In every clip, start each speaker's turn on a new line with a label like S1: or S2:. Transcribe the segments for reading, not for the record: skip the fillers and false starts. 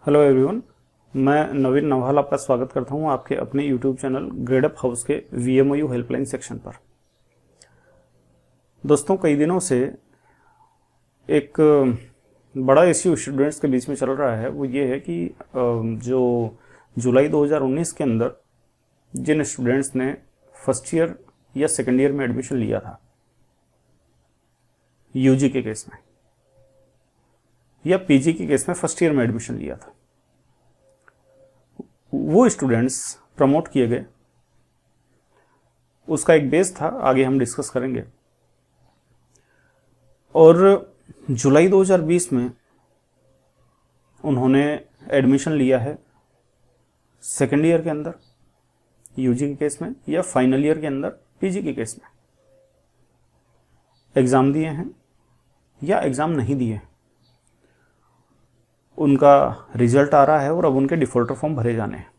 S1: Hello everyone, मैं नवीन नवहाल आपका स्वागत करता हूं आपके अपने यूट्यूब चैनल ग्रेडअप हाउस के VMOU हेल्पलाइन सेक्शन पर। दोस्तों, कई दिनों से एक बड़ा इश्यू स्टूडेंट्स के बीच में चल रहा है। वो ये है कि जो जुलाई 2019 के अंदर जिन स्टूडेंट्स ने फर्स्ट ईयर या सेकेंड ईयर में एडमिशन लिया था यूजी के केस में या पीजी के केस में फर्स्ट ईयर में एडमिशन लिया था, वो स्टूडेंट्स प्रमोट किए गए। उसका एक बेस था, आगे हम डिस्कस करेंगे। और जुलाई 2020 में उन्होंने एडमिशन लिया है सेकेंड ईयर के अंदर यूजी के केस में या फाइनल ईयर के अंदर पीजी के केस में। एग्ज़ाम दिए हैं या एग्ज़ाम नहीं दिए, उनका रिजल्ट आ रहा है और अब उनके डिफ़ॉल्टर फॉर्म भरे जाने हैं।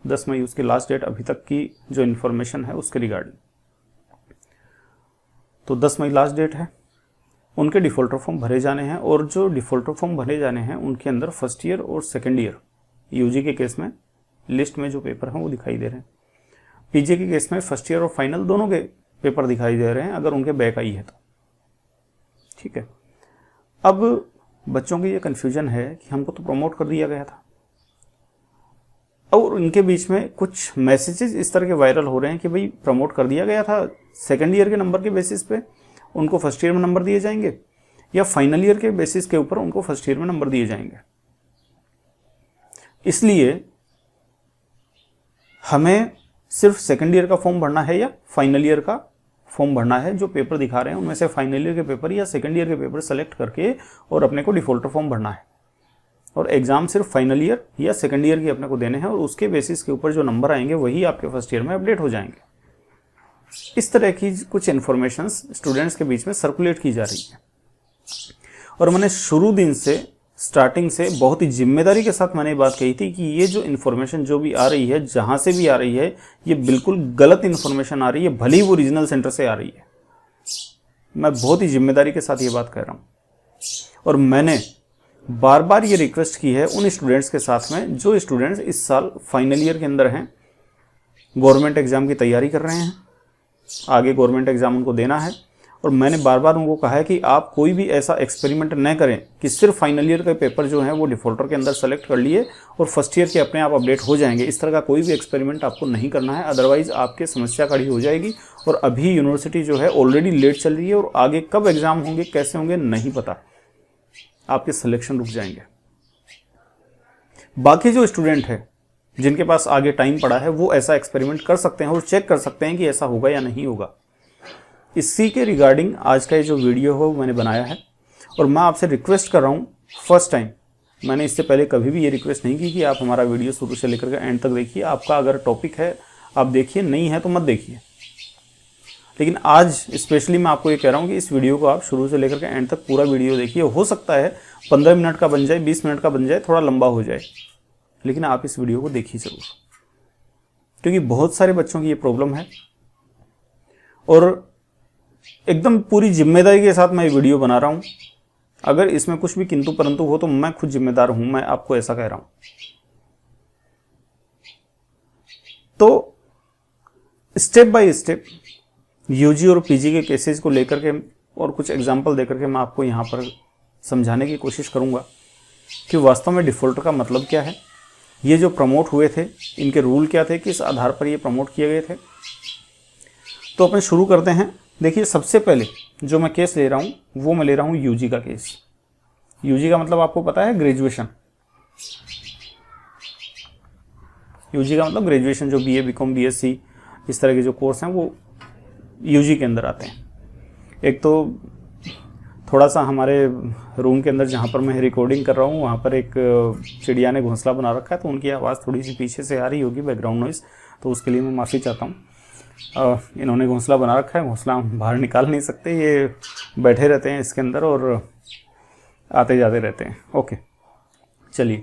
S1: 10 मई उसकी लास्ट डेट अभी तक की जो इन्फॉर्मेशन है उसके रिगार्डिंग। तो 10 मई लास्ट डेट है, उनके डिफ़ॉल्टर फॉर्म भरे जाने हैं। और जो डिफ़ॉल्टर फॉर्म भरे जाने हैं उनके अंदर फर्स्ट ईयर और सेकेंड ईयर यूजी के केस में लिस्ट में जो पेपर हैं वो दिखाई दे रहे हैं। पीजी के केस में फर्स्ट ईयर और फाइनल दोनों के पेपर दिखाई दे रहे हैं अगर उनके बैक आई है तो। ठीक है, अब बच्चों की ये कन्फ्यूजन है कि हमको तो प्रमोट कर दिया गया था और इनके बीच में कुछ मैसेजेस इस तरह के वायरल हो रहे हैं कि भाई प्रमोट कर दिया गया था, सेकेंड ईयर के नंबर के बेसिस पे उनको फर्स्ट ईयर में नंबर दिए जाएंगे या फाइनल ईयर के बेसिस के ऊपर उनको फर्स्ट ईयर में नंबर दिए जाएंगे। इसलिए हमें सिर्फ सेकेंड ईयर का फॉर्म भरना है या फाइनल ईयर का फॉर्म भरना है। जो पेपर दिखा रहे हैं उनमें से फाइनल ईयर के पेपर या सेकेंड ईयर के पेपर सेलेक्ट करके और अपने को डिफ़ॉल्टर फॉर्म भरना है। और एग्ज़ाम सिर्फ फाइनल ईयर या सेकेंड ईयर के अपने को देने हैं और उसके बेसिस के ऊपर जो नंबर आएंगे वही आपके फर्स्ट ईयर में अपडेट हो जाएंगे। इस तरह की कुछ इन्फॉर्मेशंस स्टूडेंट्स के बीच में सर्कुलेट की जा रही है। और मैंने शुरू दिन से स्टार्टिंग से बहुत ही जिम्मेदारी के साथ मैंने बात कही थी कि ये जो इन्फॉर्मेशन जो भी आ रही है, जहाँ से भी आ रही है, ये बिल्कुल गलत इन्फॉर्मेशन आ रही है, भले ही वो रीजनल सेंटर से आ रही है। मैं बहुत ही जिम्मेदारी के साथ ये बात कह रहा हूँ। और मैंने बार बार ये रिक्वेस्ट की है उन स्टूडेंट्स के साथ में जो स्टूडेंट्स इस साल फाइनल ईयर के अंदर हैं, गवर्नमेंट एग्ज़ाम की तैयारी कर रहे हैं, आगे गवर्नमेंट एग्ज़ाम उनको देना है। और मैंने बार बार उनको कहा है कि आप कोई भी ऐसा एक्सपेरिमेंट न करें कि सिर्फ फाइनल ईयर के पेपर जो हैं वो डिफ़ॉल्टर के अंदर सेलेक्ट कर लिए और फर्स्ट ईयर के अपने आप अपडेट हो जाएंगे। इस तरह का कोई भी एक्सपेरिमेंट आपको नहीं करना है, अदरवाइज़ आपकी समस्या खड़ी हो जाएगी। और अभी यूनिवर्सिटी जो है ऑलरेडी लेट चल रही है और आगे कब एग्ज़ाम होंगे, कैसे होंगे, नहीं पता। आपके सिलेक्शन रुक जाएंगे। बाकी जो स्टूडेंट है जिनके पास आगे टाइम पड़ा है वो ऐसा एक्सपेरिमेंट कर सकते हैं और चेक कर सकते हैं कि ऐसा होगा या नहीं होगा। इसी के रिगार्डिंग आज का ये जो वीडियो है वो मैंने बनाया है। और मैं आपसे रिक्वेस्ट कर रहा हूँ, फर्स्ट टाइम, मैंने इससे पहले कभी भी ये रिक्वेस्ट नहीं की कि आप हमारा वीडियो शुरू से लेकर के एंड तक देखिए। आपका अगर टॉपिक है आप देखिए, नहीं है तो मत देखिए। लेकिन आज स्पेशली मैं आपको ये कह रहा हूँ कि इस वीडियो को आप शुरू से लेकर के एंड तक पूरा वीडियो देखिए। हो सकता है 15 मिनट का बन जाए, 20 मिनट का बन जाए, थोड़ा लंबा हो जाए, लेकिन आप इस वीडियो को देखिए ज़रूर, क्योंकि बहुत सारे बच्चों की ये प्रॉब्लम है। और एकदम पूरी जिम्मेदारी के साथ मैं ये वीडियो बना रहा हूँ। अगर इसमें कुछ भी किंतु परंतु हो तो मैं खुद जिम्मेदार हूँ, मैं आपको ऐसा कह रहा हूँ। तो स्टेप बाय स्टेप यूजी और पीजी के केसेस को लेकर के और कुछ एग्जाम्पल देकर के मैं आपको यहाँ पर समझाने की कोशिश करूँगा कि वास्तव में डिफ़ॉल्टर का मतलब क्या है, ये जो प्रमोट हुए थे इनके रूल क्या थे, किस आधार पर ये प्रमोट किए गए थे। तो अपन शुरू करते हैं। देखिए, सबसे पहले जो मैं केस ले रहा हूँ वो मैं ले रहा हूँ यूजी का केस। यूजी का मतलब आपको पता है ग्रेजुएशन। यूजी का मतलब ग्रेजुएशन, जो बीए, बीकॉम, बीएससी इस तरह के जो कोर्स हैं वो यूजी के अंदर आते हैं। एक तो थोड़ा सा हमारे रूम के अंदर जहाँ पर मैं रिकॉर्डिंग कर रहा हूँ वहाँ पर एक चिड़िया ने घोंसला बना रखा है, तो उनकी आवाज़ थोड़ी सी पीछे से आ रही होगी, बैकग्राउंड नॉइज़, तो उसके लिए मैं माफ़ी चाहता हूँ। इन्होंने घोंसला बना रखा है, घोंसला हम बाहर निकाल नहीं सकते, ये बैठे रहते हैं इसके अंदर और आते जाते रहते हैं। ओके, चलिए।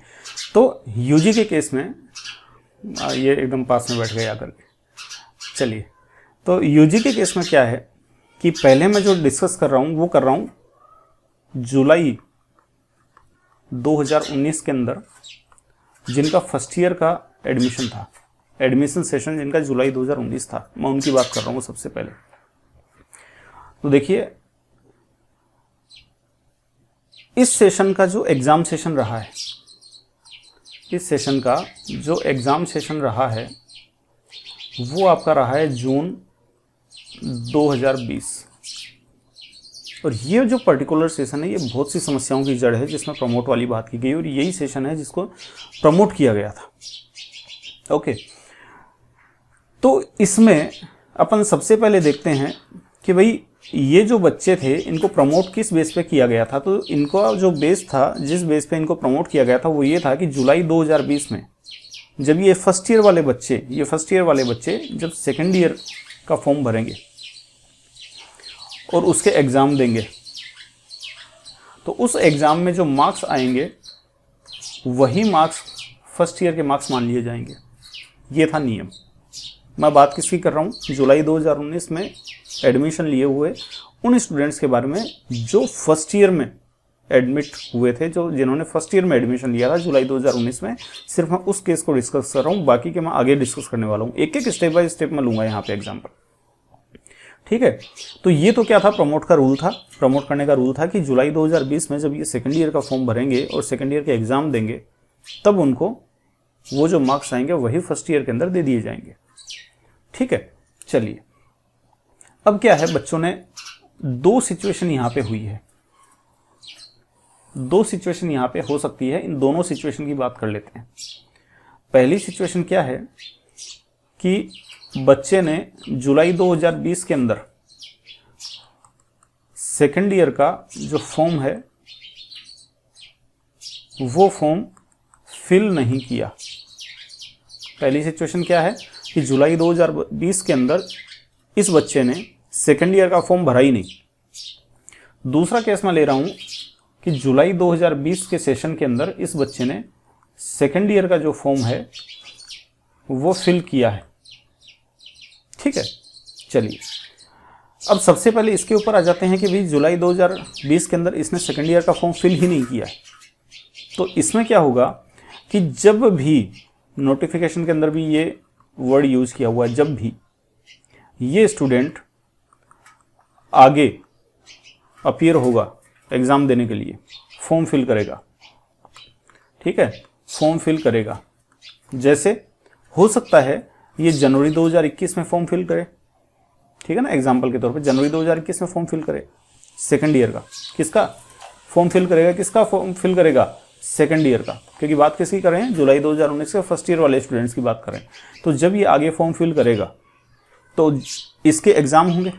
S1: तो यूजी के केस में ये एकदम पास में बैठ गए आकर के। चलिए, तो यूजी के केस में क्या है कि पहले मैं जो डिस्कस कर रहा हूँ वो कर रहा हूँ जुलाई 2019 के अंदर जिनका फर्स्ट ईयर का एडमिशन था, एडमिशन सेशन जिनका जुलाई 2019 था, मैं उनकी बात कर रहा हूँ सबसे पहले। तो देखिए, इस सेशन का जो एग्जाम सेशन रहा है, इस सेशन का जो एग्जाम सेशन रहा है वो आपका रहा है जून 2020। और ये जो पर्टिकुलर सेशन है ये बहुत सी समस्याओं की जड़ है जिसमें प्रमोट वाली बात की गई, और यही सेशन है जिसको प्रमोट किया गया था। ओके, तो इसमें अपन सबसे पहले देखते हैं कि भाई ये जो बच्चे थे इनको प्रमोट किस बेस पे किया गया था। तो इनको जो बेस था, जिस बेस पे इनको प्रमोट किया गया था वो ये था कि जुलाई 2020 में जब ये फर्स्ट ईयर वाले बच्चे जब सेकेंड ईयर का फॉर्म भरेंगे और उसके एग्ज़ाम देंगे, तो उस एग्ज़ाम में जो मार्क्स आएंगे वही मार्क्स फर्स्ट ईयर के मार्क्स मान लिए जाएंगे। ये था नियम। मैं बात किसकी कर रहा हूँ? जुलाई 2019 में एडमिशन लिए हुए उन स्टूडेंट्स के बारे में जो फर्स्ट ईयर में एडमिट हुए थे, जो जिन्होंने फर्स्ट ईयर में एडमिशन लिया था जुलाई 2019 में। सिर्फ मैं उस केस को डिस्कस कर रहा हूँ, बाकी के मैं आगे डिस्कस करने वाला हूँ। एक एक स्टेप बाय स्टेप मैं लूँगा यहाँ पे एग्जाम्पल, ठीक है। तो ये तो क्या था, प्रमोट का रूल था। प्रमोट करने का रूल था कि जुलाई 2020 में जब ये सेकेंड ईयर का फॉर्म भरेंगे और सेकेंड ईयर के एग्ज़ाम देंगे, तब उनको वो जो मार्क्स आएंगे वही फर्स्ट ईयर के अंदर दे दिए जाएंगे, ठीक है। चलिए, अब क्या है, बच्चों ने दो सिचुएशन यहाँ पे हुई है, दो सिचुएशन यहाँ पे हो सकती है। इन दोनों सिचुएशन की बात कर लेते हैं। पहली सिचुएशन क्या है कि बच्चे ने जुलाई 2020 के अंदर सेकेंड ईयर का जो फॉर्म है वो फॉर्म फिल नहीं किया। पहली सिचुएशन क्या है कि जुलाई 2020 के अंदर इस बच्चे ने सेकेंड ईयर का फॉर्म भरा ही नहीं। दूसरा केस मैं ले रहा हूं कि जुलाई 2020 के सेशन के अंदर इस बच्चे ने सेकेंड ईयर का जो फॉर्म है वो फिल किया है, ठीक है। चलिए, अब सबसे पहले इसके ऊपर आ जाते हैं कि भाई जुलाई 2020 के अंदर इसने सेकेंड ईयर का फॉर्म फिल ही नहीं किया है। तो इसमें क्या होगा कि जब भी नोटिफिकेशन के अंदर भी ये वर्ड यूज किया हुआ है, जब भी ये स्टूडेंट आगे अपीयर होगा एग्जाम देने के लिए, फॉर्म फिल करेगा, ठीक है, फॉर्म फिल करेगा। जैसे हो सकता है ये जनवरी 2021 में फॉर्म फिल करे, ठीक है ना, एग्जाम्पल के तौर पे जनवरी 2021 में फॉर्म फिल करे सेकेंड ईयर का। किसका फॉर्म फिल करेगा? किसका फॉर्म फिल करेगा? सेकेंड ईयर का, क्योंकि बात किसकी कर रहे हैं? जुलाई 2019 के फर्स्ट ईयर वाले स्टूडेंट्स की बात कर रहे हैं। तो जब ये आगे फॉर्म फिल करेगा तो इसके एग्जाम होंगे,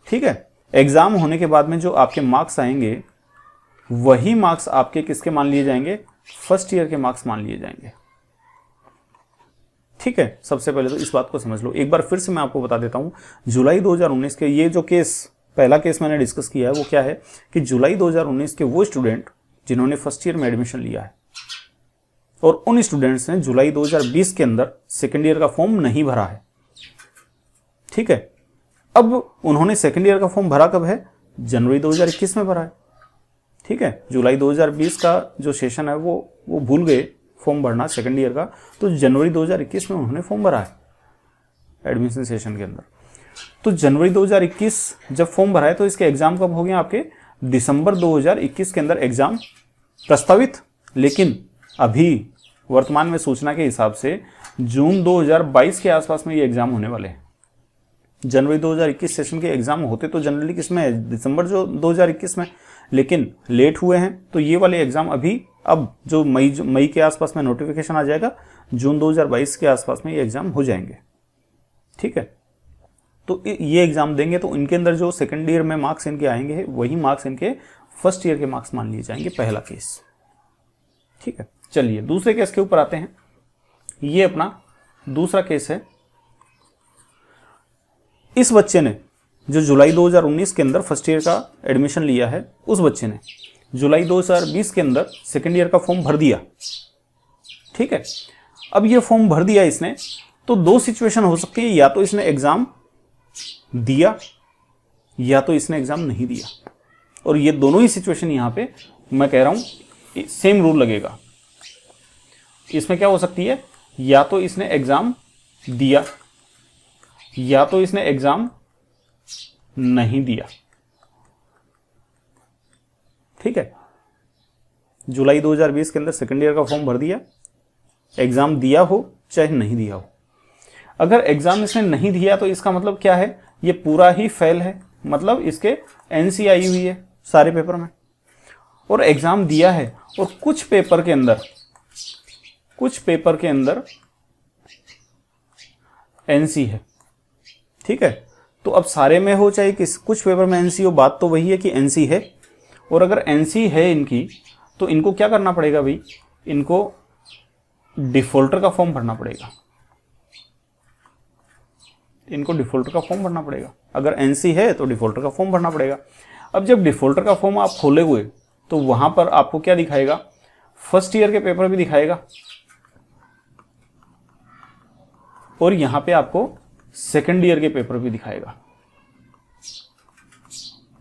S1: ठीक है। एग्जाम होने के बाद में जो आपके मार्क्स आएंगे वही मार्क्स आपके किसके मान लिए जाएंगे? फर्स्ट ईयर के मार्क्स मान लिए जाएंगे, ठीक है। सबसे पहले तो इस बात को समझ लो। एक बार फिर से मैं आपको बता देता हूं, जुलाई 2019 के ये जो केस, पहला केस मैंने डिस्कस किया है वो क्या है कि जुलाई 2019 के वो स्टूडेंट जिन्होंने फर्स्ट ईयर में एडमिशन लिया है और उन स्टूडेंट्स ने जुलाई 2020 के अंदर सेकेंड ईयर का फॉर्म नहीं भरा है, ठीक है। अब उन्होंने सेकेंड ईयर का फॉर्म भरा कब है? जनवरी 2021 में भरा है, ठीक है। जुलाई 2020 का जो सेशन है वो भूल गए फॉर्म भरना सेकेंड ईयर का, तो जनवरी 2021 में उन्होंने फॉर्म भरा है एडमिशन सेशन के अंदर। तो जनवरी 2021 जब फॉर्म भरा है तो इसके एग्जाम कब हो गए आपके? दिसंबर 2021 के अंदर एग्जाम प्रस्तावित, लेकिन अभी वर्तमान में सूचना के हिसाब से जून 2022 के आसपास में ये एग्जाम होने वाले हैं। जनवरी 2021 सेशन के एग्जाम होते तो जनरली किसमें है? दिसंबर जो 2021 में, लेकिन लेट हुए हैं। तो ये वाले एग्जाम अभी, अब जो मई के आसपास में नोटिफिकेशन आ जाएगा, जून 2022 के आसपास में ये एग्जाम हो जाएंगे, ठीक है। तो ये एग्जाम देंगे तो इनके अंदर जो सेकेंड ईयर में मार्क्स इनके आएंगे वही मार्क्स इनके फर्स्ट ईयर के मार्क्स मान लिए जाएंगे, पहला केस, ठीक है। चलिए दूसरे केस के ऊपर आते हैं। ये अपना दूसरा केस है। इस बच्चे ने जो जुलाई 2019 के अंदर फर्स्ट ईयर का एडमिशन लिया है, उस बच्चे ने जुलाई 2020 के अंदर सेकेंड ईयर का फॉर्म भर दिया, ठीक है। अब ये फॉर्म भर दिया इसने, तो दो सिचुएशन हो सकती है, या तो इसने एग्जाम दिया या तो इसने एग्जाम नहीं दिया। और ये दोनों ही सिचुएशन यहाँ पे मैं कह रहा हूँ सेम रूल लगेगा। इसमें क्या हो सकती है, या तो इसने एग्जाम दिया या तो इसने एग्जाम नहीं दिया। ठीक है, जुलाई 2020 के अंदर सेकेंड ईयर का फॉर्म भर दिया, एग्जाम दिया हो चाहे नहीं दिया हो। अगर एग्जाम इसने नहीं दिया तो इसका मतलब क्या है, ये पूरा ही फेल है, मतलब इसके एनसी आई हुई है सारे पेपर में। और एग्जाम दिया है और कुछ पेपर के अंदर एनसी है। ठीक है, तो अब सारे में हो चाहे कुछ पेपर में एनसी हो, बात तो वही है कि एनसी है। और अगर एनसी है इनकी, तो इनको क्या करना पड़ेगा भाई, इनको डिफॉल्टर का फॉर्म भरना पड़ेगा। इनको डिफॉल्टर का फॉर्म भरना पड़ेगा। अगर एनसी है तो डिफॉल्टर का फॉर्म भरना पड़ेगा। अब जब डिफॉल्टर का फॉर्म आप खोले हुए तो वहां पर आपको क्या दिखाएगा, फर्स्ट ईयर के पेपर भी दिखाएगा और यहां पे आपको सेकेंड ईयर के पेपर भी दिखाएगा।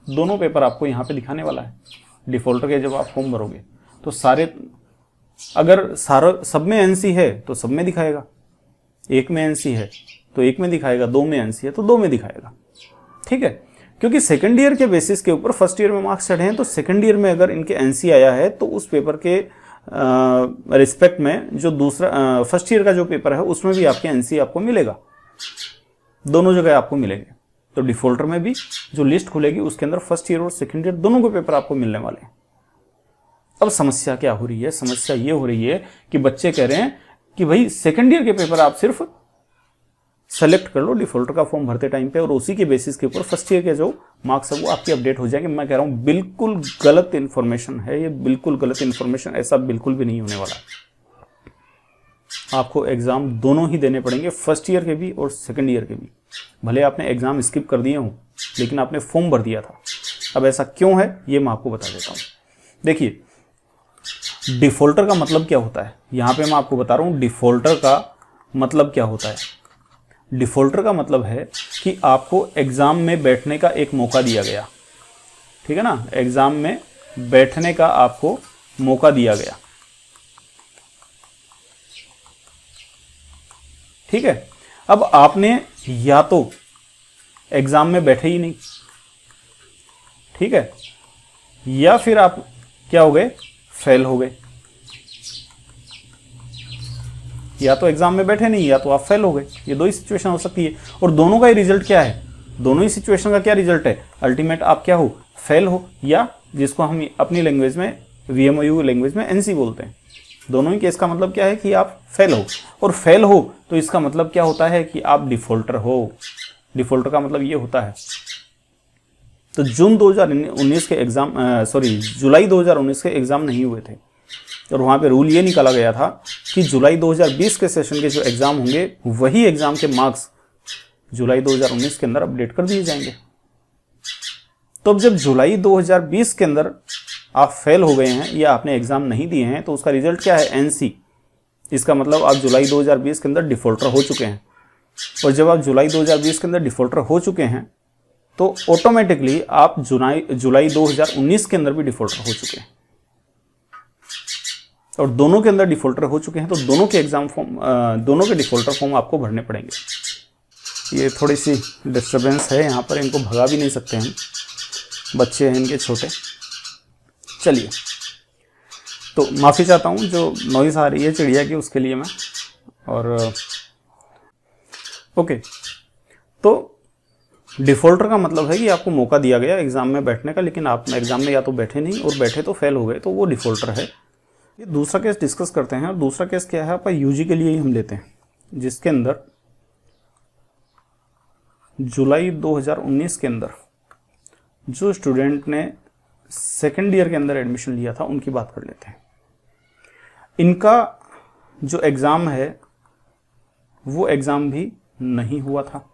S1: दोनों पेपर आपको यहां पे दिखाने वाला है डिफॉल्टर के। जब आप फॉर्म भरोगे तो सारे, अगर सब में एनसी है तो सब में दिखाएगा, एक में एनसी है तो एक में दिखाएगा, दो में एनसी है तो दो में दिखाएगा। ठीक है, क्योंकि सेकंड ईयर के बेसिस के ऊपर फर्स्ट ईयर में मार्क्स चढ़े हैं, तो सेकंड ईयर में अगर इनके एनसी आया है तो उस पेपर के रिस्पेक्ट में जो दूसरा फर्स्ट ईयर का जो पेपर है उसमें भी आपके एनसी आपको मिलेगा, दोनों जगह आपको मिलेंगे। तो डिफॉल्टर में भी जो लिस्ट खुलेगी उसके अंदर फर्स्ट ईयर और सेकंड ईयर दोनों के पेपर आपको मिलने वाले हैं। अब समस्या क्या हो रही है, समस्या ये हो रही है कि बच्चे कह रहे हैं कि भाई सेकंड ईयर के पेपर आप सिर्फ सेलेक्ट कर लो डिफॉल्टर का फॉर्म भरते टाइम पे और उसी के बेसिस के ऊपर फर्स्ट ईयर के जो मार्क्स है वो आपकी अपडेट हो जाएंगे। मैं कह रहा हूं बिल्कुल गलत इंफॉर्मेशन है ये, बिल्कुल गलत इंफॉर्मेशन। ऐसा बिल्कुल भी नहीं होने वाला। आपको एग्जाम दोनों ही देने पड़ेंगे, फर्स्ट ईयर के भी और सेकंड ईयर के भी। भले आपने एग्जाम स्किप कर दिए हों लेकिन आपने फॉर्म भर दिया था। अब ऐसा क्यों है ये मैं आपको बता देता हूं। देखिए, डिफॉल्टर का मतलब क्या होता है, यहां पे मैं आपको बता रहा हूं डिफॉल्टर का मतलब क्या होता है। डिफॉल्टर का मतलब है कि आपको एग्जाम में बैठने का एक मौका दिया गया। ठीक है ना, एग्जाम में बैठने का आपको मौका दिया गया। ठीक है, अब आपने या तो एग्जाम में बैठे ही नहीं, ठीक है, या फिर आप क्या हो गए, फेल हो गए। या तो एग्जाम में बैठे नहीं या तो आप फेल हो गए, ये दो ही सिचुएशन हो सकती है। और दोनों का ही रिजल्ट क्या है, दोनों ही सिचुएशन का क्या रिजल्ट है, अल्टीमेट आप क्या हो, फेल हो, या जिसको हम अपनी लैंग्वेज में VMOU लैंग्वेज में NC बोलते हैं। दोनों ही केस का मतलब क्या है कि आप फेल हो, और फेल हो तो इसका मतलब क्या होता है कि आप डिफॉल्टर हो। डिफॉल्टर का मतलब ये होता है। तो जून 2019 के एग्जाम जुलाई 2019 के एग्जाम नहीं हुए थे और वहां पे रूल ये निकाला गया था कि जुलाई 2020 के सेशन के जो एग्जाम होंगे वही एग्जाम के मार्क्स जुलाई 2019 के अंदर अपडेट कर दिए जाएंगे। तो अब जब जुलाई 2020 के अंदर आप फेल हो गए हैं या आपने एग्जाम नहीं दिए हैं तो उसका रिजल्ट क्या है, NC। इसका मतलब आप जुलाई 2020 के अंदर डिफॉल्टर हो चुके हैं। और जब आप जुलाई 2020 के अंदर डिफॉल्टर हो चुके हैं तो ऑटोमेटिकली आप जुलाई 2019 के अंदर भी डिफॉल्टर हो चुके हैं। और दोनों के अंदर डिफॉल्टर हो चुके हैं तो दोनों के एग्जाम फॉर्म, दोनों के डिफॉल्टर फॉर्म आपको भरने पड़ेंगे। ये थोड़ी सी डिस्टर्बेंस है यहाँ पर, इनको भगा भी नहीं सकते हम, बच्चे हैं इनके छोटे। चलिए, तो माफ़ी चाहता हूँ जो नॉइज़ आ रही है चिड़िया की उसके लिए मैं। और ओके, तो डिफॉल्टर का मतलब है कि आपको मौका दिया गया एग्जाम में बैठने का, लेकिन आप एग्जाम में या तो बैठे नहीं और बैठे तो फेल हो गए, तो वो डिफॉल्टर है। ये दूसरा केस डिस्कस करते हैं। और दूसरा केस क्या है, आपका यूजी के लिए ही हम लेते हैं, जिसके अंदर जुलाई 2019 के अंदर जो स्टूडेंट ने सेकेंड ईयर के अंदर एडमिशन लिया था उनकी बात कर लेते हैं। इनका जो एग्ज़ाम है वो एग्ज़ाम भी नहीं हुआ था।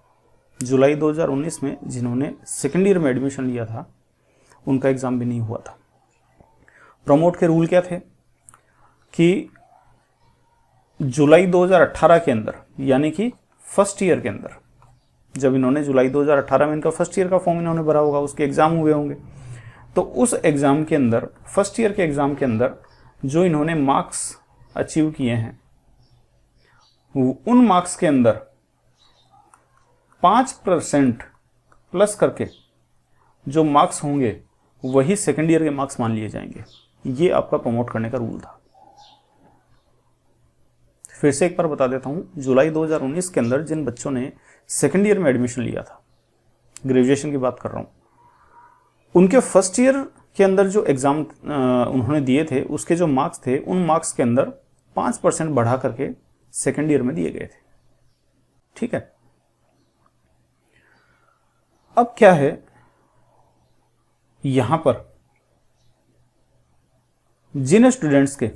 S1: जुलाई 2019 में जिन्होंने सेकेंड ईयर में एडमिशन लिया था उनका एग्ज़ाम भी नहीं हुआ था। प्रमोट के रूल क्या थे कि जुलाई 2018 के अंदर, यानी कि फर्स्ट ईयर के अंदर, जब इन्होंने जुलाई 2018 में इनका फर्स्ट ईयर का फॉर्म इन्होंने भरा होगा, उसके एग्ज़ाम हुए होंगे, तो उस एग्ज़ाम के अंदर, फर्स्ट ईयर के एग्ज़ाम के अंदर जो इन्होंने मार्क्स अचीव किए हैं, उन मार्क्स के अंदर 5% प्लस करके जो मार्क्स होंगे वही सेकेंड ईयर के मार्क्स मान लिए जाएंगे। ये आपका प्रमोट करने का रूल था। फिर से एक बार बता देता हूं, जुलाई 2019 के अंदर जिन बच्चों ने सेकेंड ईयर में एडमिशन लिया था, ग्रेजुएशन की बात कर रहा हूं, उनके फर्स्ट ईयर के अंदर जो एग्जाम उन्होंने दिए थे, उसके जो मार्क्स थे, उन मार्क्स के अंदर 5% बढ़ा करके सेकेंड ईयर में दिए गए थे। ठीक है, अब क्या है, यहां पर जिन स्टूडेंट्स के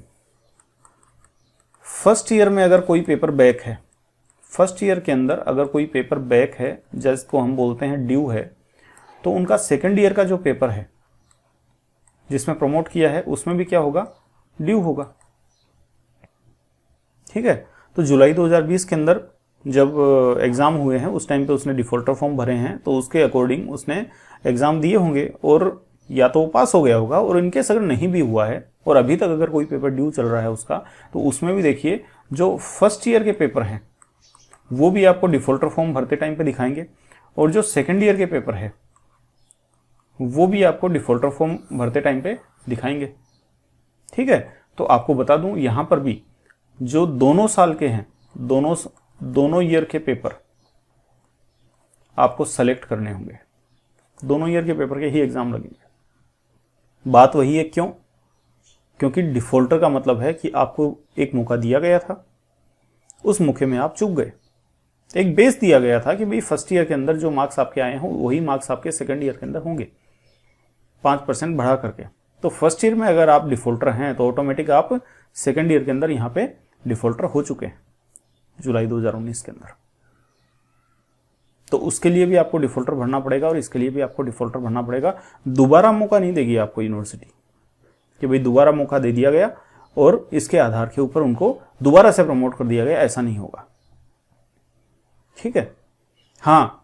S1: फर्स्ट ईयर में अगर कोई पेपर बैक है, फर्स्ट ईयर के अंदर अगर कोई पेपर बैक है, जिसको हम बोलते हैं ड्यू है, तो उनका सेकेंड ईयर का जो पेपर है जिसमें प्रमोट किया है, उसमें भी क्या होगा, ड्यू होगा। ठीक है, तो जुलाई 2020 के अंदर जब एग्जाम हुए हैं, उस टाइम पे उसने डिफॉल्टर फॉर्म भरे हैं, तो उसके अकॉर्डिंग उसने एग्जाम दिए होंगे और या तो वो पास हो गया होगा, और इनकेस अगर नहीं भी हुआ है और अभी तक अगर कोई पेपर ड्यू चल रहा है उसका, तो उसमें भी देखिए जो फर्स्ट ईयर के पेपर हैं वो भी आपको डिफॉल्टर फॉर्म भरते टाइम पे दिखाएंगे, और जो सेकेंड ईयर के पेपर है वो भी आपको डिफॉल्टर फॉर्म भरते टाइम पे दिखाएंगे। ठीक है, तो आपको बता दूं, यहां पर भी जो दोनों साल के हैं, दोनों ईयर के पेपर आपको सेलेक्ट करने होंगे। दोनों ईयर के पेपर के ही एग्जाम लगेंगे। बात वही है, क्यों? क्योंकि डिफॉल्टर का मतलब है कि आपको एक मौका दिया गया था, उस मौके में आप चूक गए। एक बेस दिया गया था कि भाई फर्स्ट ईयर के अंदर जो मार्क्स आपके आए हों वही मार्क्स आपके सेकंड ईयर के अंदर होंगे, 5% बढ़ा करके। तो फर्स्ट ईयर में अगर आप डिफॉल्टर हैं तो ऑटोमेटिक आप सेकंड ईयर के अंदर यहाँ पे डिफॉल्टर हो चुके हैं जुलाई 2019 के अंदर। तो उसके लिए भी आपको डिफॉल्टर भरना पड़ेगा और इसके लिए भी आपको डिफॉल्टर भरना पड़ेगा। दोबारा मौका नहीं देगी आपको यूनिवर्सिटी कि भाई दोबारा मौका दे दिया गया और इसके आधार के ऊपर उनको दोबारा से प्रमोट कर दिया गया, ऐसा नहीं होगा। ठीक है, हाँ,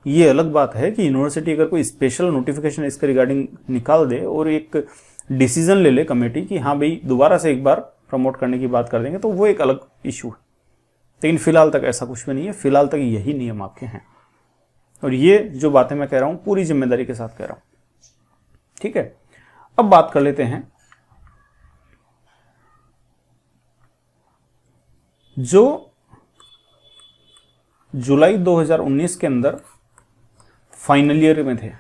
S1: ये अलग बात है कि यूनिवर्सिटी अगर कोई स्पेशल नोटिफिकेशन इसके रिगार्डिंग निकाल दे और एक डिसीजन ले ले कमेटी कि हाँ भाई दोबारा से एक बार प्रमोट करने की बात कर देंगे, तो वो एक अलग इशू है। लेकिन फिलहाल तक ऐसा कुछ भी नहीं है, फिलहाल तक यही नियम आपके हैं और ये जो बातें मैं कह रहा हूं पूरी जिम्मेदारी के साथ कह रहा हूं। ठीक है, अब बात कर लेते हैं जो जुलाई 2019 के अंदर फाइनल ईयर में थे।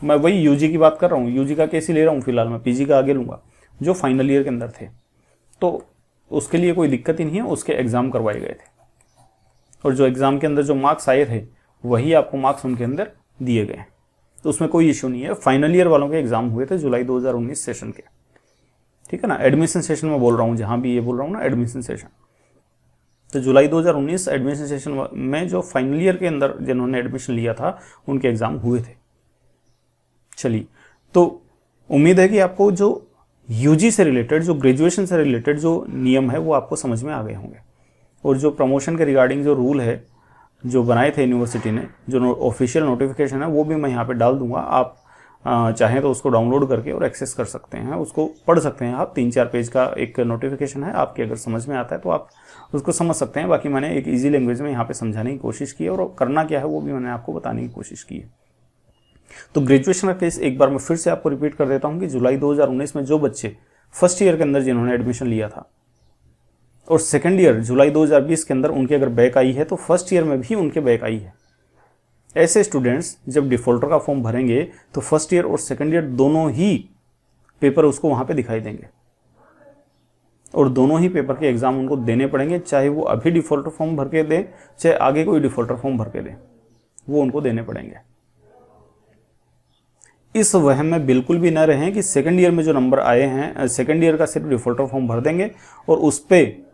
S1: मैं वही यूजी की बात कर रहा हूं, यूजी का केस ही ले रहा हूं फिलहाल, मैं पीजी का आगे लूंगा। जो फाइनल ईयर के अंदर थे तो उसके लिए कोई दिक्कत ही नहीं है, उसके एग्जाम करवाए गए थे और जो एग्जाम के अंदर जो मार्क्स आए थे वही आपको मार्क्स उनके अंदर दिए गए, तो उसमें कोई इश्यू नहीं है। फाइनल ईयर वालों के एग्जाम हुए थे जुलाई 2019 सेशन के। ठीक है ना, एडमिशन सेशन में बोल रहा हूं, जहां भी ये बोल रहा हूं ना एडमिशन सेशन, तो जुलाई 2019 एडमिशन सेशन में जो फाइनल ईयर के अंदर जिन्होंने एडमिशन लिया था उनके एग्जाम हुए थे। चलिए, तो उम्मीद है कि आपको जो यूजी से रिलेटेड, जो ग्रेजुएशन से रिलेटेड जो नियम है वो आपको समझ में आ गए होंगे, और जो प्रमोशन के रिगार्डिंग जो रूल है जो बनाए थे यूनिवर्सिटी ने, जो ऑफिशियल नोटिफिकेशन है वो भी मैं यहाँ पे डाल दूंगा। आप चाहें तो उसको डाउनलोड करके और एक्सेस कर सकते हैं, उसको पढ़ सकते हैं आप। 3-4 पेज का एक नोटिफिकेशन है, आपके अगर समझ में आता है तो आप उसको समझ सकते हैं। बाकी मैंने एक इजी लैंग्वेज में यहाँ पे समझाने की कोशिश की है और करना क्या है वो भी मैंने आपको बताने की कोशिश की है। तो ग्रेजुएशन का केस एक बार मैं फिर से आपको रिपीट कर देता हूँ कि जुलाई 2019 में जो बच्चे फर्स्ट ईयर के अंदर जिन्होंने एडमिशन लिया था और सेकेंड ईयर जुलाई 2020 के अंदर उनके अगर बैक आई है तो फर्स्ट ईयर में भी उनके बैक आई है। ऐसे स्टूडेंट्स जब डिफॉल्टर का फॉर्म भरेंगे तो फर्स्ट ईयर और सेकेंड ईयर दोनों ही पेपर उसको वहां पे दिखाई देंगे और दोनों ही पेपर के एग्जाम उनको देने पड़ेंगे, चाहे वो अभी डिफॉल्टर फॉर्म भर के दें चाहे आगे कोई डिफॉल्टर फॉर्म भर के दें, वो उनको देने पड़ेंगे। इस वहम में बिल्कुल भी न रहें कि सेकेंड ईयर में जो नंबर आए हैं, सेकेंड ईयर का सिर्फ डिफॉल्टर फॉर्म भर देंगे और उस पर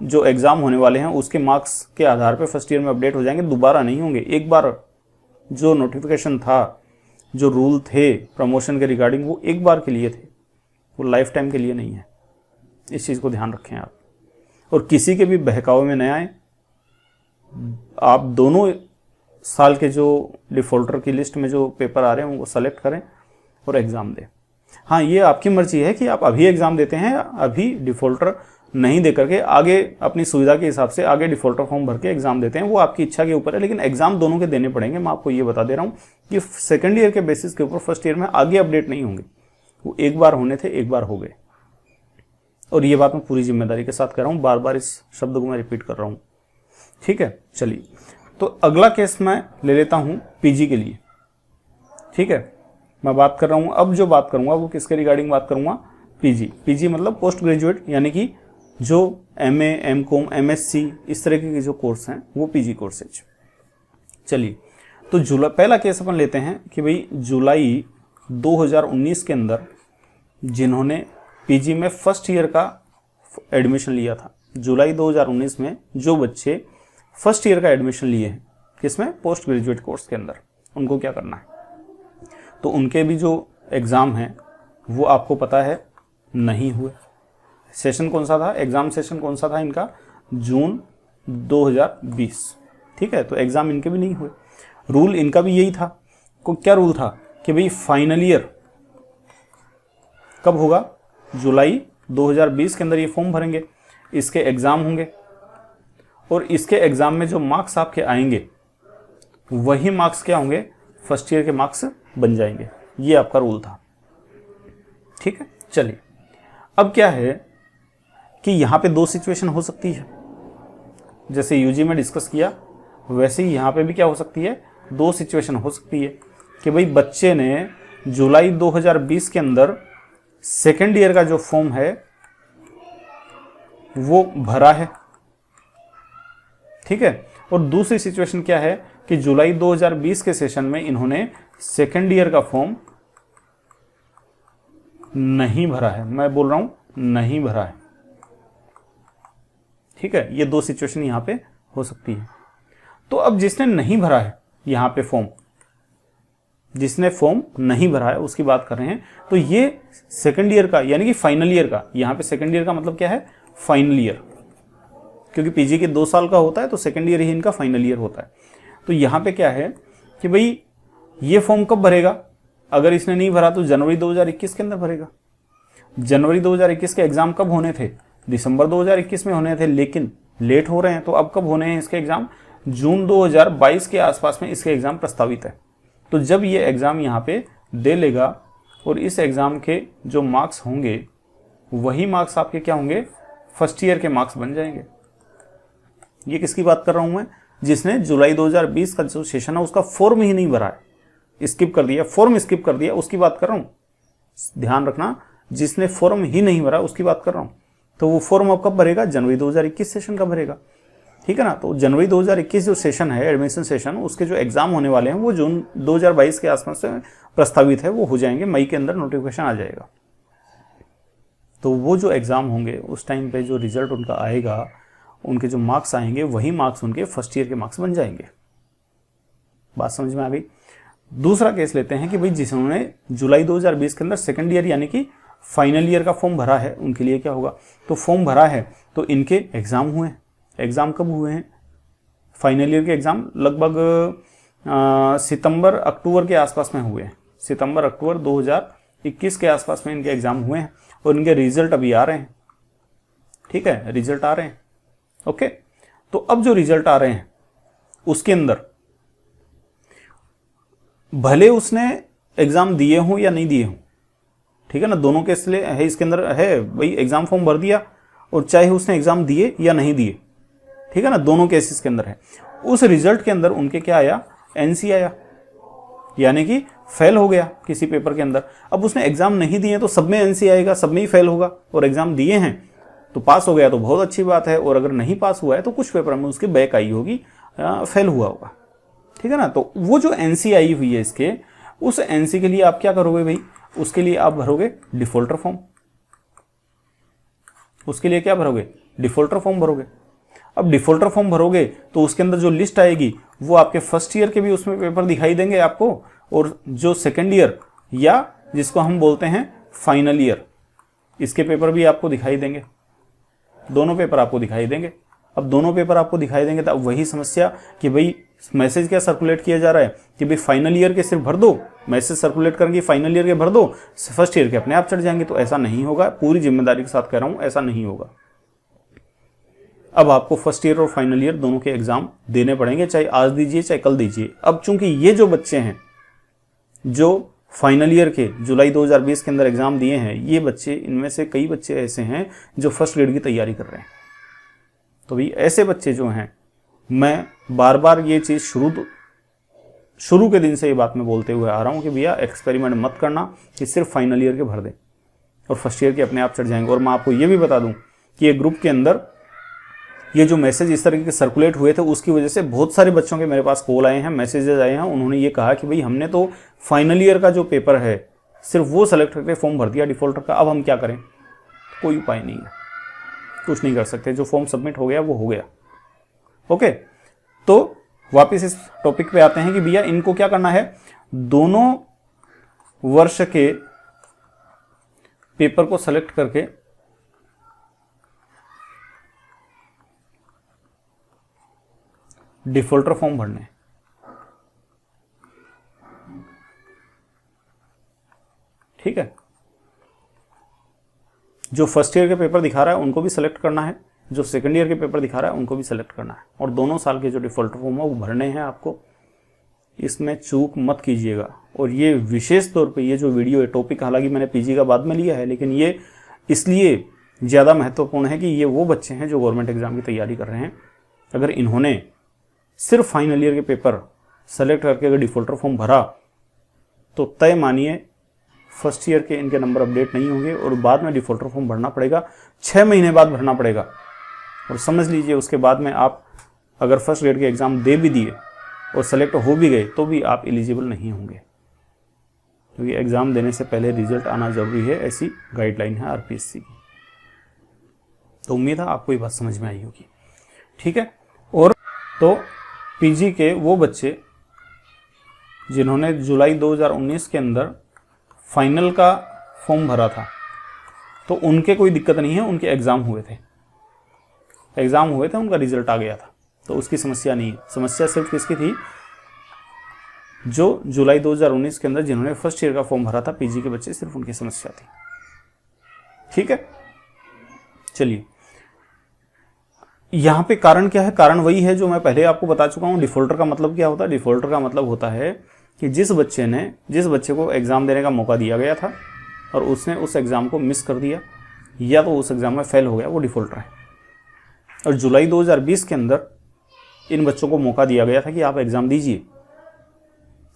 S1: जो एग्जाम होने वाले हैं उसके मार्क्स के आधार पे फर्स्ट ईयर में अपडेट हो जाएंगे, दोबारा नहीं होंगे। एक बार जो नोटिफिकेशन था, जो रूल थे प्रमोशन के रिगार्डिंग, वो एक बार के लिए थे, वो लाइफ टाइम के लिए नहीं है। इस चीज़ को ध्यान रखें आप, और किसी के भी बहकावे में न आए। आप दोनों साल के जो डिफॉल्टर की लिस्ट में जो पेपर आ रहे हैं उनको सेलेक्ट करें और एग्ज़ाम दे। हाँ, ये आपकी मर्जी है कि आप अभी एग्ज़ाम देते हैं, अभी डिफ़ॉल्टर नहीं दे करके आगे अपनी सुविधा के हिसाब से आगे डिफ़ॉल्टर फॉर्म भर के एग्ज़ाम देते हैं, वो आपकी इच्छा के ऊपर है। लेकिन एग्ज़ाम दोनों के देने पड़ेंगे। मैं आपको ये बता दे रहा हूँ कि सेकंड ईयर के बेसिस के ऊपर फर्स्ट ईयर में आगे अपडेट नहीं होंगे। वो एक बार होने थे, एक बार हो गए। और ये बात मैं पूरी जिम्मेदारी के साथ कर रहा हूँ, बार बार इस शब्द को मैं रिपीट कर रहा हूँ। ठीक है, चलिए तो अगला केस मैं ले लेता हूँ पीजी के लिए। ठीक है, मैं बात कर रहा हूँ, अब जो बात करूँगा वो किसके रिगार्डिंग बात करूँगा? पीजी। पीजी मतलब पोस्ट ग्रेजुएट, यानी कि जो एमए, एमकॉम, एमएससी इस तरह के जो कोर्स हैं वो पीजी कोर्सेज। चलिए तो पहला केस अपन लेते हैं कि भाई जुलाई 2019 के अंदर जिन्होंने पीजी में फर्स्ट ईयर का एडमिशन लिया था, जुलाई 2019 में जो बच्चे फर्स्ट ईयर का एडमिशन लिए हैं किसमें? पोस्ट ग्रेजुएट कोर्स के अंदर, उनको क्या करना है? तो उनके भी जो एग्ज़ाम हैं वो आपको पता है नहीं हुए। सेशन कौन सा था? एग्ज़ाम सेशन कौन सा था इनका? जून 2020। ठीक है, तो एग्ज़ाम इनके भी नहीं हुए। रूल इनका भी यही था। क्या रूल था? कि भाई फाइनल ईयर कब होगा? जुलाई 2020 के अंदर ये फॉर्म भरेंगे, इसके एग्ज़ाम होंगे और इसके एग्ज़ाम में जो मार्क्स आपके आएंगे वही मार्क्स क्या होंगे? फर्स्ट ईयर के मार्क्स बन जाएंगे। ये आपका रूल था। ठीक है, चलिए अब क्या है कि यहाँ पे दो सिचुएशन हो सकती है। जैसे यूजी में डिस्कस किया वैसे ही यहाँ पे भी क्या हो सकती है? दो सिचुएशन हो सकती है कि भाई बच्चे ने जुलाई 2020 के अंदर सेकेंड ईयर का जो फॉर्म है वो भरा है। ठीक है, और दूसरी सिचुएशन क्या है कि जुलाई 2020 के सेशन में इन्होंने सेकेंड ईयर का फॉर्म नहीं भरा है। मैं बोल रहा हूं नहीं भरा है। ठीक है, ये दो सिचुएशन यहां पे हो सकती है। तो अब जिसने नहीं भरा है यहां पे फॉर्म, जिसने फॉर्म नहीं भरा है उसकी बात कर रहे हैं, तो ये सेकेंड ईयर का यानी कि फाइनल ईयर का, यहां पे सेकेंड ईयर का मतलब क्या है? फाइनल ईयर, क्योंकि पीजी के 2 साल का होता है तो सेकेंड ईयर ही इनका फाइनल ईयर होता है। तो यहाँ पे क्या है कि भाई ये फॉर्म कब भरेगा? अगर इसने नहीं भरा तो जनवरी 2021 के अंदर भरेगा। जनवरी 2021 के एग्जाम कब होने थे? दिसंबर 2021 में होने थे, लेकिन लेट हो रहे हैं। तो अब कब होने हैं इसके एग्जाम? जून 2022 के आसपास में इसके एग्जाम प्रस्तावित है। तो जब ये एग्जाम यहाँ पे दे लेगा और इस एग्जाम के जो मार्क्स होंगे वही मार्क्स आपके क्या होंगे? फर्स्ट ईयर के मार्क्स बन जाएंगे। ये किसकी बात कर रहा हूं मैं? जिसने जुलाई 2020 का जो सेशन है उसका फॉर्म ही नहीं भरा है, स्किप कर दिया, फॉर्म स्किप कर दिया, उसकी बात कर रहा हूं। ध्यान रखना, जिसने फॉर्म ही नहीं भरा उसकी बात कर रहा हूं। तो वो फॉर्म अब कब भरेगा? जनवरी 2021 सेशन का भरेगा। ठीक है ना, तो जनवरी 2021 जो सेशन है एडमिशन सेशन, उसके जो एग्जाम होने वाले हैं वो जून 2022 के आसपास से प्रस्तावित है, वो हो जाएंगे। मई के अंदर नोटिफिकेशन आ जाएगा। तो वो जो एग्जाम होंगे उस टाइम पे जो रिजल्ट उनका आएगा, उनके जो मार्क्स आएंगे वही मार्क्स उनके फर्स्ट ईयर के मार्क्स बन जाएंगे। बात समझ में आ गई? दूसरा केस लेते हैं कि भाई जिन्होंने जुलाई 2020 के अंदर सेकंड ईयर यानी कि फाइनल ईयर का फॉर्म भरा है, उनके लिए क्या होगा? तो फॉर्म भरा है तो इनके एग्जाम हुए हैं। एग्जाम कब हुए हैं? फाइनल ईयर के एग्जाम लगभग सितंबर अक्टूबर के आसपास में हुए हैं। सितंबर अक्टूबर 2021 के आसपास में इनके एग्जाम हुए हैं और इनके रिजल्ट अभी आ रहे हैं। ठीक है, रिजल्ट आ रहे हैं। ओके, तो अब जो रिजल्ट आ रहे हैं उसके अंदर भले उसने एग्जाम दिए हों या नहीं दिए हों, ठीक है ना, दोनों के लिए है इसके अंदर है भाई, एग्जाम फॉर्म भर दिया और चाहे उसने एग्जाम दिए या नहीं दिए, ठीक है ना, दोनों केसेस के अंदर है। उस रिजल्ट के अंदर उनके क्या आया? एनसी आया, यानी कि फेल हो गया किसी पेपर के अंदर। अब उसने एग्जाम नहीं दिए तो सब में एनसी आएगा, सब में ही फेल होगा, और एग्जाम दिए हैं तो पास हो गया तो बहुत अच्छी बात है, और अगर नहीं पास हुआ है तो कुछ पेपर में उसके बैक आई होगी, फेल हुआ होगा। ठीक है ना, तो वो जो एनसी आई हुई है इसके, उस एनसी के लिए आप क्या करोगे भाई? उसके लिए आप भरोगे डिफॉल्टर फॉर्म। उसके लिए क्या भरोगे? Defaulter form भरोगे। अब डिफॉल्टर फॉर्म भरोगे तो उसके अंदर जो लिस्ट आएगी वो आपके फर्स्ट ईयर के भी उसमें पेपर दिखाई देंगे आपको, और जो सेकेंड ईयर या जिसको हम बोलते हैं फाइनल ईयर, इसके पेपर भी आपको दिखाई देंगे। दोनों पेपर आपको दिखाई देंगे। अब दोनों पेपर आपको दिखाई देंगे तो अब वही समस्या कि भाई मैसेज क्या सर्कुलेट किया जा रहा है कि भाई फाइनल ईयर के सिर्फ भर दो, मैसेज सर्कुलेट करेंगे फाइनल ईयर के भर दो, फर्स्ट ईयर के अपने आप चढ़ जाएंगे। तो ऐसा नहीं होगा, पूरी जिम्मेदारी के साथ कह रहा हूं, ऐसा नहीं होगा। अब आपको फर्स्ट ईयर और फाइनल ईयर दोनों के एग्जाम देने पड़ेंगे, चाहे आज दीजिए चाहे कल दीजिए। अब चूंकि ये जो बच्चे हैं जो फाइनल ईयर के जुलाई 2020 के अंदर एग्जाम दिए हैं, ये बच्चे, इनमें से कई बच्चे ऐसे हैं जो फर्स्ट ग्रेड की तैयारी कर रहे हैं। तो भाई ऐसे बच्चे जो हैं, मैं बार बार ये चीज़ शुरू के दिन से ये बात मैं बोलते हुए आ रहा हूँ कि भैया एक्सपेरिमेंट मत करना कि सिर्फ फाइनल ईयर के भर दें और फर्स्ट ईयर के अपने आप चढ़ जाएंगे। और मैं आपको ये भी बता दूं कि ये ग्रुप के अंदर ये जो मैसेज इस तरह के सर्कुलेट हुए थे, उसकी वजह से बहुत सारे बच्चों के मेरे पास कॉल आए हैं, मैसेजेस आए हैं। उन्होंने ये कहा कि भाई हमने तो फाइनल ईयर का जो पेपर है सिर्फ वो सेलेक्ट करके फॉर्म भर दिया डिफॉल्टर का, अब हम क्या करें? कोई उपाय नहीं है, कुछ नहीं कर सकते। जो फॉर्म सबमिट हो गया वो हो गया। ओके, तो वापस इस टॉपिक पे आते हैं कि भैया इनको क्या करना है। दोनों वर्ष के पेपर को सेलेक्ट करके डिफॉल्टर फॉर्म भरने। ठीक है, जो फर्स्ट ईयर के पेपर दिखा रहा है उनको भी सेलेक्ट करना है, जो सेकंड ईयर के पेपर दिखा रहा है उनको भी सेलेक्ट करना है, और दोनों साल के जो डिफॉल्टर फॉर्म है वो भरने हैं आपको। इसमें चूक मत कीजिएगा। और ये विशेष तौर पे ये जो वीडियो है, टॉपिक हालांकि मैंने पीजी का बाद में लिया है, लेकिन ये इसलिए ज़्यादा महत्वपूर्ण है कि ये वो बच्चे हैं जो गवर्नमेंट एग्जाम की तैयारी कर रहे हैं। अगर इन्होंने सिर्फ फाइनल ईयर के पेपर सेलेक्ट करके अगर डिफॉल्टर फॉर्म भरा तो तय मानिए फर्स्ट ईयर के इनके नंबर अपडेट नहीं होंगे और बाद में डिफॉल्टर फॉर्म भरना पड़ेगा, 6 महीने बाद भरना पड़ेगा। और समझ लीजिए उसके बाद में आप अगर फर्स्ट ग्रेड के एग्ज़ाम दे भी दिए और सेलेक्ट हो भी गए तो भी आप एलिजिबल नहीं होंगे, क्योंकि एग्ज़ाम देने से पहले रिजल्ट आना जरूरी है, ऐसी गाइडलाइन है आरपीएससी की। तो उम्मीद है आपको ये बात समझ में आई होगी। ठीक है, और तो पीजी के वो बच्चे जिन्होंने जुलाई 2019 के अंदर फाइनल का फॉर्म भरा था तो उनके कोई दिक्कत नहीं है, उनके एग्ज़ाम हुए थे, उनका रिजल्ट आ गया था, तो उसकी समस्या नहीं है। समस्या सिर्फ किसकी थी? जो जुलाई 2019 के अंदर जिन्होंने फर्स्ट ईयर का फॉर्म भरा था, पीजी के बच्चे, सिर्फ उनकी समस्या थी। ठीक है, चलिए यहां पे कारण क्या है? कारण वही है जो मैं पहले आपको बता चुका हूं। डिफॉल्टर का मतलब क्या होता है? डिफॉल्टर का मतलब होता है कि जिस बच्चे को एग्जाम देने का मौका दिया गया था और उसने उस एग्जाम को मिस कर दिया या तो उस एग्जाम में फेल हो गया, वो डिफॉल्टर है। और जुलाई 2020 के अंदर इन बच्चों को मौका दिया गया था कि आप एग्जाम दीजिए,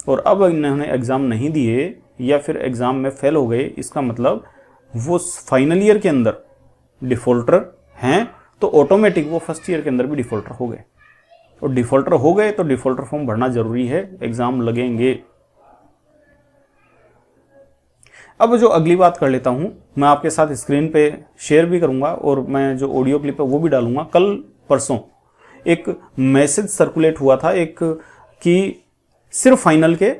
S1: और अब इन्होंने एग्जाम नहीं दिए या फिर एग्जाम में फेल हो गए, इसका मतलब वो फाइनल ईयर के अंदर डिफॉल्टर हैं, तो ऑटोमेटिक वो फर्स्ट ईयर के अंदर भी डिफॉल्टर हो गए। और डिफॉल्टर हो गए तो डिफॉल्टर फॉर्म भरना जरूरी है, एग्जाम लगेंगे। अब जो अगली बात कर लेता हूं, मैं आपके साथ स्क्रीन पे शेयर भी करूंगा और मैं जो ऑडियो क्लिप है वो भी डालूंगा। कल परसों एक मैसेज सर्कुलेट हुआ था एक कि सिर्फ फाइनल के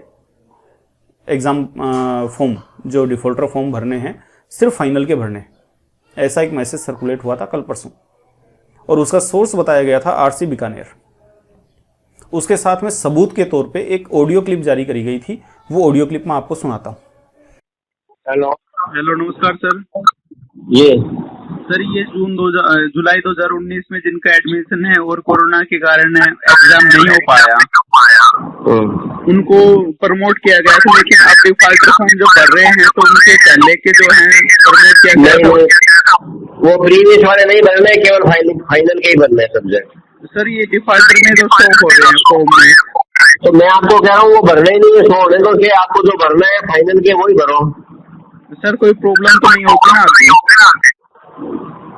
S1: एग्जाम फॉर्म, जो डिफॉल्टर फॉर्म भरने हैं सिर्फ फाइनल के भरने, ऐसा एक मैसेज सर्कुलेट हुआ था कल परसों, और उसका सोर्स बताया गया था आरसी बीकानेर। उसके साथ में सबूत के तौर पे एक ऑडियो क्लिप जारी करी गई थी, वो ऑडियो क्लिप मैं आपको सुनाता हूं।
S2: हेलो,
S3: नमस्कार सर।
S2: ये
S3: सर ये जुलाई 2019 में जिनका एडमिशन है और कोरोना के कारण एग्जाम नहीं हो पाया, उनको प्रमोट किया गया था, लेकिन अब डिफॉल्टर फॉर्म जो भर रहे हैं तो उनके पहले के जो हैं प्रमोट किया गया था।
S2: वो प्रीवियस वाले नहीं भरना है, केवल फाइनल के ही भरना है सब्जेक्ट।
S3: सर ये डिफॉल्टर में तो शो हो रहे हैं फॉर्म में,
S2: तो मैं आपको कह रहा हूँ वो भरना ही नहीं है, शो होने तो क्या, आपको जो भरना है फाइनल के वही भरो।
S3: सर कोई प्रॉब्लम तो नहीं होगी ना आपकी?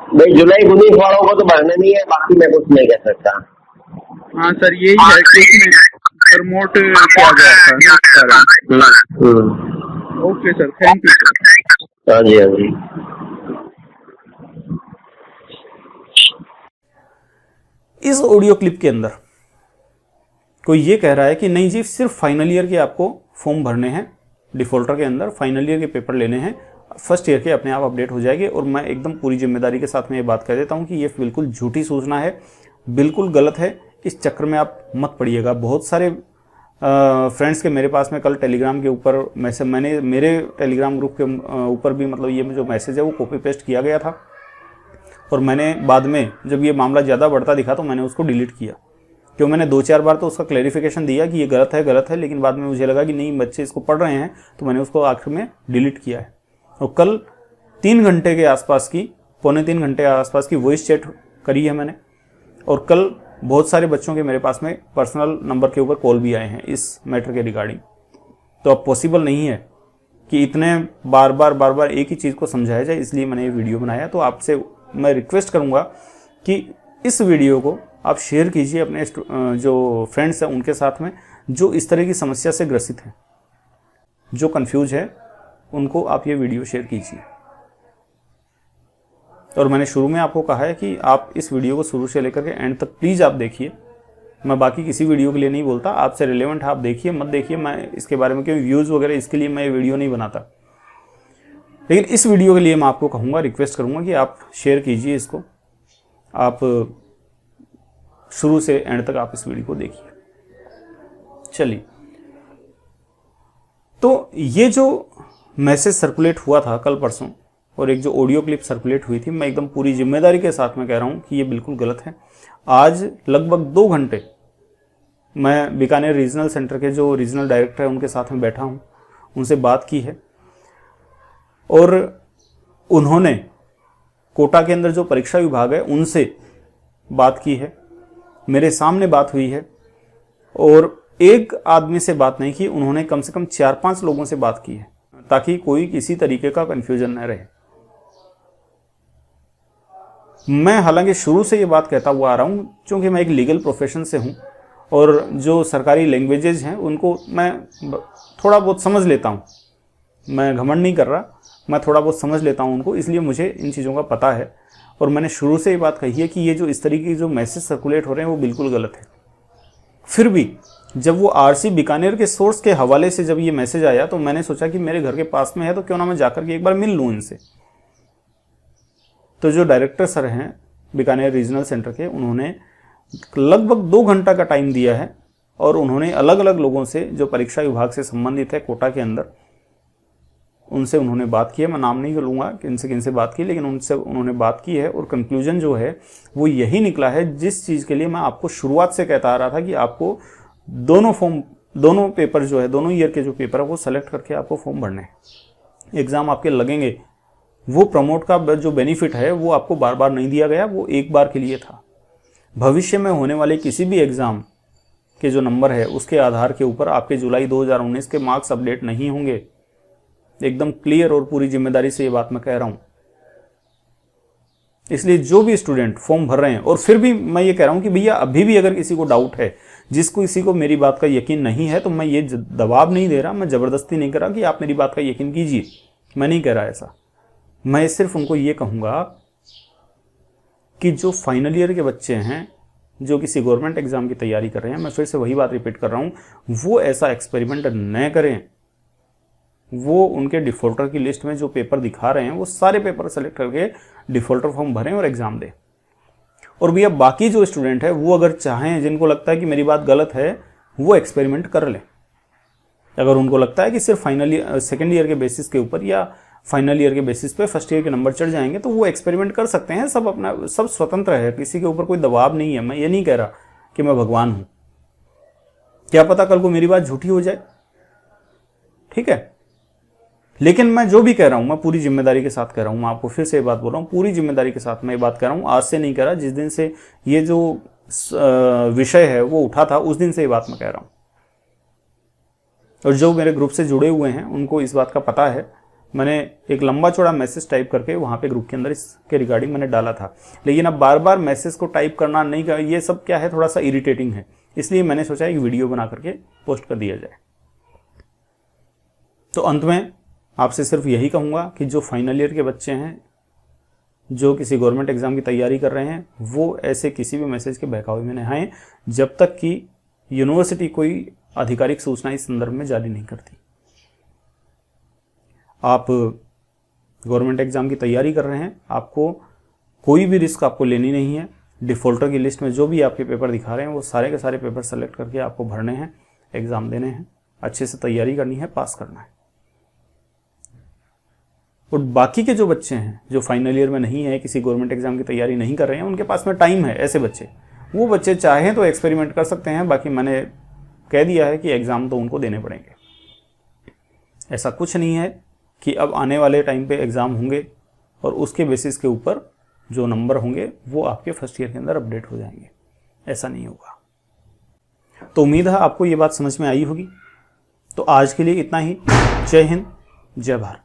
S2: भाई जुलाई 19 वालों को तो भरना नहीं है, बाकी मैं कुछ नहीं कह सकता।
S3: हाँ सर, यही है कि इसमें प्रमोट किया गया था। Okay sir, thank you sir.
S2: हाँ जी, हाँ जी।
S1: इस ऑडियो क्लिप के अंदर कोई ये कह रहा है कि नहीं जी, सिर्फ फाइनल ईयर के आपको फॉर्म भरने हैं, डिफॉल्टर के अंदर फाइनल ईयर के पेपर लेने हैं, फर्स्ट ईयर के अपने आप अपडेट हो जाएंगे। और मैं एकदम पूरी जिम्मेदारी के साथ में ये बात कह देता हूं कि ये बिल्कुल झूठी सूचना है, बिल्कुल गलत है। इस चक्कर में आप मत पड़िएगा। बहुत सारे फ्रेंड्स के मेरे पास में कल टेलीग्राम के ऊपर मैंने मेरे टेलीग्राम ग्रुप के ऊपर भी मतलब ये जो मैसेज है वो कॉपी पेस्ट किया गया था, और मैंने बाद में जब ये मामला ज़्यादा बढ़ता दिखा तो मैंने उसको डिलीट किया, क्यों मैंने 2-4 बार तो उसका क्लैरिफिकेशन दिया कि ये गलत है, लेकिन बाद में मुझे लगा कि नहीं बच्चे इसको पढ़ रहे हैं, तो मैंने उसको आखिर में डिलीट किया है। और कल 3 घंटे के आसपास की, पौने 3 घंटे के आसपास की वॉइस चैट करी है मैंने, और कल बहुत सारे बच्चों के मेरे पास में पर्सनल नंबर के ऊपर कॉल भी आए हैं इस मैटर के रिगार्डिंग। तो अब पॉसिबल नहीं है कि इतने बार बार एक ही चीज़ को समझाया जाए, इसलिए मैंने ये वीडियो बनाया। तो आपसे मैं रिक्वेस्ट करूँगा कि इस वीडियो को आप शेयर कीजिए अपने जो फ्रेंड्स हैं उनके साथ में, जो इस तरह की समस्या से ग्रसित हैं, जो कंफ्यूज है, उनको आप ये वीडियो शेयर कीजिए। और मैंने शुरू में आपको कहा है कि आप इस वीडियो को शुरू से लेकर के एंड तक प्लीज़ आप देखिए। मैं बाकी किसी वीडियो के लिए नहीं बोलता, आपसे रिलेवेंट है आप देखिए, मत देखिए मैं इसके बारे में क्यों व्यूज़ वगैरह इसके लिए मैं ये वीडियो नहीं बनाता। लेकिन इस वीडियो के लिए मैं आपको कहूँगा, रिक्वेस्ट करूँगा कि आप शेयर कीजिए इसको, आप शुरू से एंड तक आप इस वीडियो को देखिए। चलिए, तो ये जो मैसेज सर्कुलेट हुआ था कल परसों और एक जो ऑडियो क्लिप सर्कुलेट हुई थी, मैं एकदम पूरी जिम्मेदारी के साथ में कह रहा हूँ कि ये बिल्कुल गलत है। आज लगभग 2 घंटे मैं बीकानेर रीजनल सेंटर के जो रीजनल डायरेक्टर है उनके साथ में बैठा हूँ, उनसे बात की है, और उन्होंने कोटा के अंदर जो परीक्षा विभाग है उनसे बात की है, मेरे सामने बात हुई है, और एक आदमी से बात नहीं की, उन्होंने कम से कम 4-5 लोगों से बात की है, ताकि कोई किसी तरीके का कन्फ्यूजन न रहे। मैं हालांकि शुरू से ये बात कहता हुआ आ रहा हूँ, क्योंकि मैं एक लीगल प्रोफेशन से हूँ और जो सरकारी लैंग्वेजेज हैं उनको मैं थोड़ा बहुत समझ लेता हूँ। मैं घमंड नहीं कर रहा, मैं थोड़ा बहुत समझ लेता हूँ उनको, इसलिए मुझे इन चीज़ों का पता है। और मैंने शुरू से ये बात कही है कि ये जो इस तरीके की जो मैसेज सर्कुलेट हो रहे हैं वो बिल्कुल गलत है। फिर भी जब वो आरसी बीकानेर के सोर्स के हवाले से जब ये मैसेज आया तो मैंने सोचा कि मेरे घर के पास में है तो क्यों ना मैं जाकर के एक बार मिल लूँ इनसे। तो जो डायरेक्टर सर हैं बीकानेर रीजनल सेंटर के, उन्होंने लगभग 2 घंटा का टाइम दिया है, और उन्होंने अलग अलग लोगों से जो परीक्षा विभाग से संबंधित है कोटा के अंदर, उनसे उन्होंने बात की है। मैं नाम नहीं लूँगा किनसे बात की, लेकिन उनसे उन्होंने बात की है, और कंक्लूजन जो है वो यही निकला है, जिस चीज़ के लिए मैं आपको शुरुआत से कहता आ रहा था कि आपको दोनों पेपर जो है, दोनों ईयर के जो पेपर है वो सेलेक्ट करके आपको फॉर्म भरने हैं, एग्ज़ाम आपके लगेंगे। वो प्रमोट का जो बेनिफिट है वो आपको बार बार नहीं दिया गया, वो एक बार के लिए था। भविष्य में होने वाले किसी भी एग्ज़ाम के जो नंबर है उसके आधार के ऊपर आपके जुलाई 2019 के मार्क्स अपडेट नहीं होंगे। एकदम क्लियर और पूरी जिम्मेदारी से ये बात मैं कह रहा हूँ। इसलिए जो भी स्टूडेंट फॉर्म भर रहे हैं, और फिर भी मैं ये कह रहा हूँ कि भैया अभी भी अगर किसी को डाउट है, किसी को मेरी बात का यकीन नहीं है, तो मैं ये दबाव नहीं दे रहा, मैं ज़बरदस्ती नहीं कर रहा कि आप मेरी बात का यकीन कीजिए, मैं नहीं कह रहा ऐसा। मैं सिर्फ उनको ये कहूँगा कि जो फाइनल ईयर के बच्चे हैं, जो किसी गवर्नमेंट एग्जाम की तैयारी कर रहे हैं, मैं फिर से वही बात रिपीट कर रहा हूँ, वो ऐसा एक्सपेरिमेंट न करें। वो उनके डिफ़ॉल्टर की लिस्ट में जो पेपर दिखा रहे हैं वो सारे पेपर सेलेक्ट करके डिफ़ॉल्टर फॉर्म भरें और एग्ज़ाम दें। और भैया बाकी जो स्टूडेंट है वो अगर चाहें, जिनको लगता है कि मेरी बात गलत है, वो एक्सपेरिमेंट कर लें। अगर उनको लगता है कि सिर्फ सेकेंड ईयर के बेसिस के ऊपर या फाइनल ईयर के बेसिस पे फर्स्ट ईयर के नंबर चढ़ जाएंगे, तो वो एक्सपेरिमेंट कर सकते हैं। सब स्वतंत्र है, किसी के ऊपर कोई दबाव नहीं है। मैं ये नहीं कह रहा कि मैं भगवान हूं, क्या पता कल को मेरी बात झूठी हो जाए, ठीक है। लेकिन मैं जो भी कह रहा हूं मैं पूरी जिम्मेदारी के साथ कह रहा हूं। मैं आपको फिर से ये बात बोल रहा हूं, पूरी जिम्मेदारी के साथ मैं ये बात कह रहा हूं। आज से नहीं कह रहा, जिस दिन से ये जो विषय है वो उठा था उस दिन से ये बात मैं कह रहा हूं। और जो मेरे ग्रुप से जुड़े हुए हैं उनको इस बात का पता है। मैंने एक लंबा चौड़ा मैसेज टाइप करके वहाँ पे ग्रुप के अंदर इसके रिगार्डिंग मैंने डाला था। लेकिन अब बार बार मैसेज को टाइप करना नहीं कर, ये सब क्या है, थोड़ा सा इरिटेटिंग है। इसलिए मैंने सोचा एक वीडियो बना करके पोस्ट कर दिया जाए। तो अंत में आपसे सिर्फ यही कहूँगा कि जो फाइनल ईयर के बच्चे हैं, जो किसी गवर्नमेंट एग्जाम की तैयारी कर रहे हैं, वो ऐसे किसी भी मैसेज के बहकावे में नहीं आए जब तक कि यूनिवर्सिटी कोई आधिकारिक सूचना इस संदर्भ में जारी नहीं करती। आप गवर्नमेंट एग्जाम की तैयारी कर रहे हैं, आपको कोई भी रिस्क आपको लेनी नहीं है। डिफ़ॉल्टर की लिस्ट में जो भी आपके पेपर दिखा रहे हैं वो सारे के सारे पेपर सेलेक्ट करके आपको भरने हैं, एग्ज़ाम देने हैं, अच्छे से तैयारी करनी है, पास करना है। और बाकी के जो बच्चे हैं जो फाइनल ईयर में नहीं है, किसी गवर्नमेंट एग्जाम की तैयारी नहीं कर रहे हैं, उनके पास में टाइम है, ऐसे बच्चे, वो बच्चे चाहें तो एक्सपेरिमेंट कर सकते हैं। बाकी मैंने कह दिया है कि एग्ज़ाम तो उनको देने पड़ेंगे। ऐसा कुछ नहीं है कि अब आने वाले टाइम पे एग्ज़ाम होंगे और उसके बेसिस के ऊपर जो नंबर होंगे वो आपके फर्स्ट ईयर के अंदर अपडेट हो जाएंगे, ऐसा नहीं होगा। तो उम्मीद है आपको ये बात समझ में आई होगी। तो आज के लिए इतना ही। जय हिंद, जय भारत।